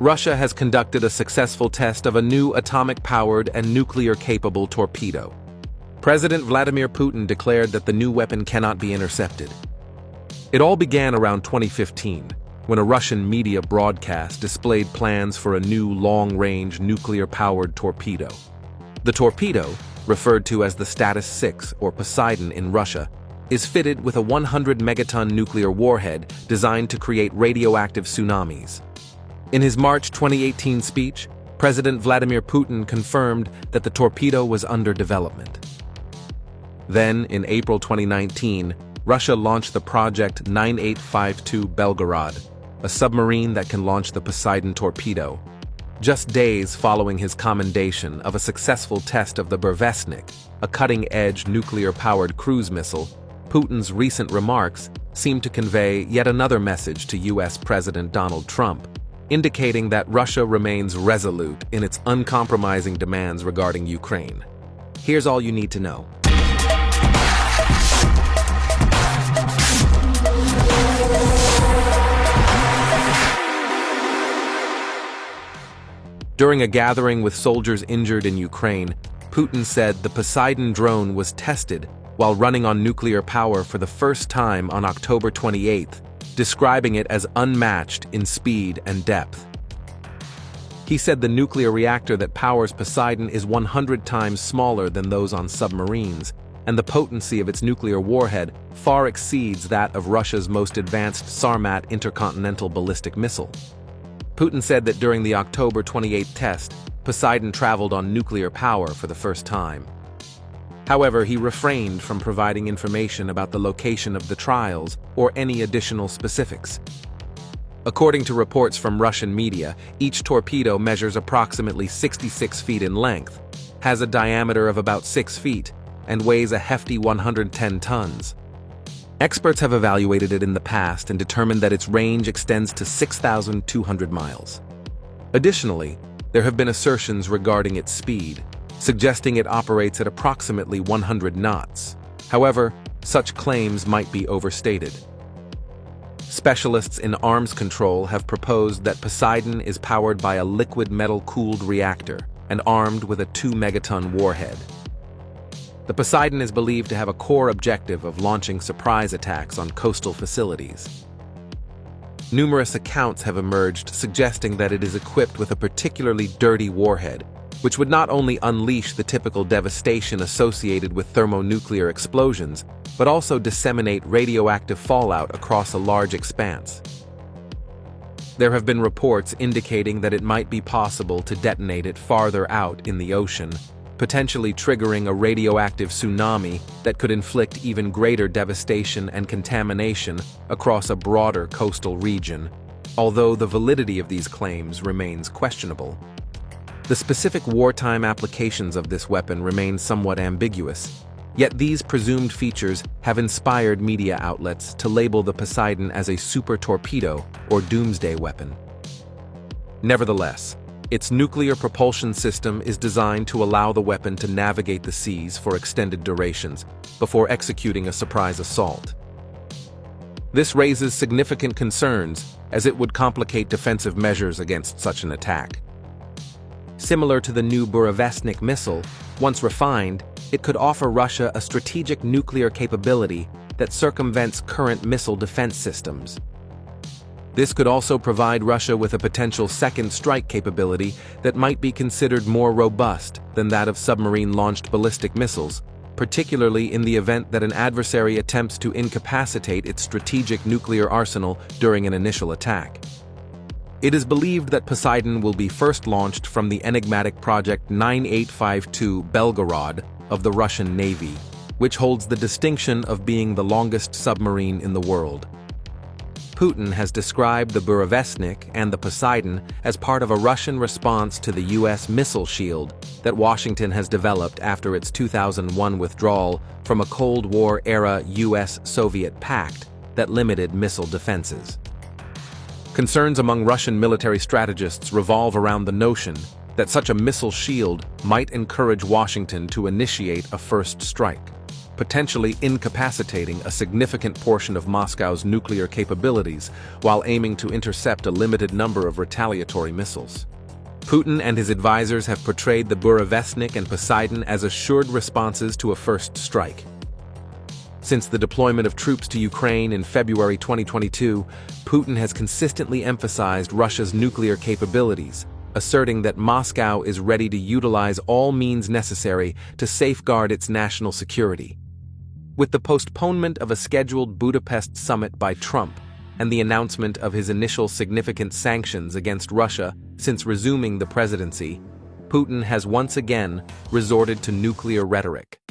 Russia has conducted a successful test of a new atomic-powered and nuclear-capable torpedo. President Vladimir Putin declared that the new weapon cannot be intercepted. It all began around 2015, when a Russian media broadcast displayed plans for a new long-range nuclear-powered torpedo. The torpedo, referred to as the Status 6 or Poseidon in Russia, is fitted with a 100-megaton nuclear warhead designed to create radioactive tsunamis. In his March 2018 speech, President Vladimir Putin confirmed that the torpedo was under development. Then, in April 2019, Russia launched the Project 9852 Belgorod, a submarine that can launch the Poseidon torpedo. Just days following his commendation of a successful test of the burevestnik, a cutting-edge nuclear-powered cruise missile, Putin's recent remarks seem to convey yet another message to U.S. President Donald Trump, indicating that Russia remains resolute in its uncompromising demands regarding Ukraine. Here's all you need to know. During a gathering with soldiers injured in Ukraine, Putin said the Poseidon drone was tested while running on nuclear power for the first time on October 28th, describing it as unmatched in speed and depth. He said the nuclear reactor that powers Poseidon is 100 times smaller than those on submarines, and the potency of its nuclear warhead far exceeds that of Russia's most advanced Sarmat intercontinental ballistic missile. Putin said that during the October 28 test, Poseidon traveled on nuclear power for the first time. However, he refrained from providing information about the location of the trials or any additional specifics. According to reports from Russian media, each torpedo measures approximately 66 feet in length, has a diameter of about 6 feet, and weighs a hefty 110 tons. Experts have evaluated it in the past and determined that its range extends to 6,200 miles. Additionally, there have been assertions regarding its speed, suggesting it operates at approximately 100 knots. However, such claims might be overstated. Specialists in arms control have proposed that Poseidon is powered by a liquid metal-cooled reactor and armed with a 2-megaton warhead. The Poseidon is believed to have a core objective of launching surprise attacks on coastal facilities. Numerous accounts have emerged suggesting that it is equipped with a particularly dirty warhead, which would not only unleash the typical devastation associated with thermonuclear explosions, but also disseminate radioactive fallout across a large expanse. There have been reports indicating that it might be possible to detonate it farther out in the ocean, potentially triggering a radioactive tsunami that could inflict even greater devastation and contamination across a broader coastal region, although the validity of these claims remains questionable. The specific wartime applications of this weapon remain somewhat ambiguous, yet these presumed features have inspired media outlets to label the Poseidon as a super torpedo or doomsday weapon. Nevertheless, its nuclear propulsion system is designed to allow the weapon to navigate the seas for extended durations before executing a surprise assault. This raises significant concerns, as it would complicate defensive measures against such an attack. Similar to the new burevestnik missile, once refined, it could offer Russia a strategic nuclear capability that circumvents current missile defense systems. This could also provide Russia with a potential second strike capability that might be considered more robust than that of submarine-launched ballistic missiles, particularly in the event that an adversary attempts to incapacitate its strategic nuclear arsenal during an initial attack. It is believed that Poseidon will be first launched from the enigmatic Project 9852 Belgorod of the Russian Navy, which holds the distinction of being the longest submarine in the world. Putin has described the burevestnik and the Poseidon as part of a Russian response to the U.S. missile shield that Washington has developed after its 2001 withdrawal from a Cold War-era U.S.-Soviet pact that limited missile defenses. Concerns among Russian military strategists revolve around the notion that such a missile shield might encourage Washington to initiate a first strike. potentially incapacitating a significant portion of Moscow's nuclear capabilities while aiming to intercept a limited number of retaliatory missiles. Putin and his advisors have portrayed the burevestnik and Poseidon as assured responses to a first strike. Since the deployment of troops to Ukraine in February 2022, Putin has consistently emphasized Russia's nuclear capabilities, asserting that Moscow is ready to utilize all means necessary to safeguard its national security. With the postponement of a scheduled Budapest summit by Trump and the announcement of his initial significant sanctions against Russia since resuming the presidency, Putin has once again resorted to nuclear rhetoric.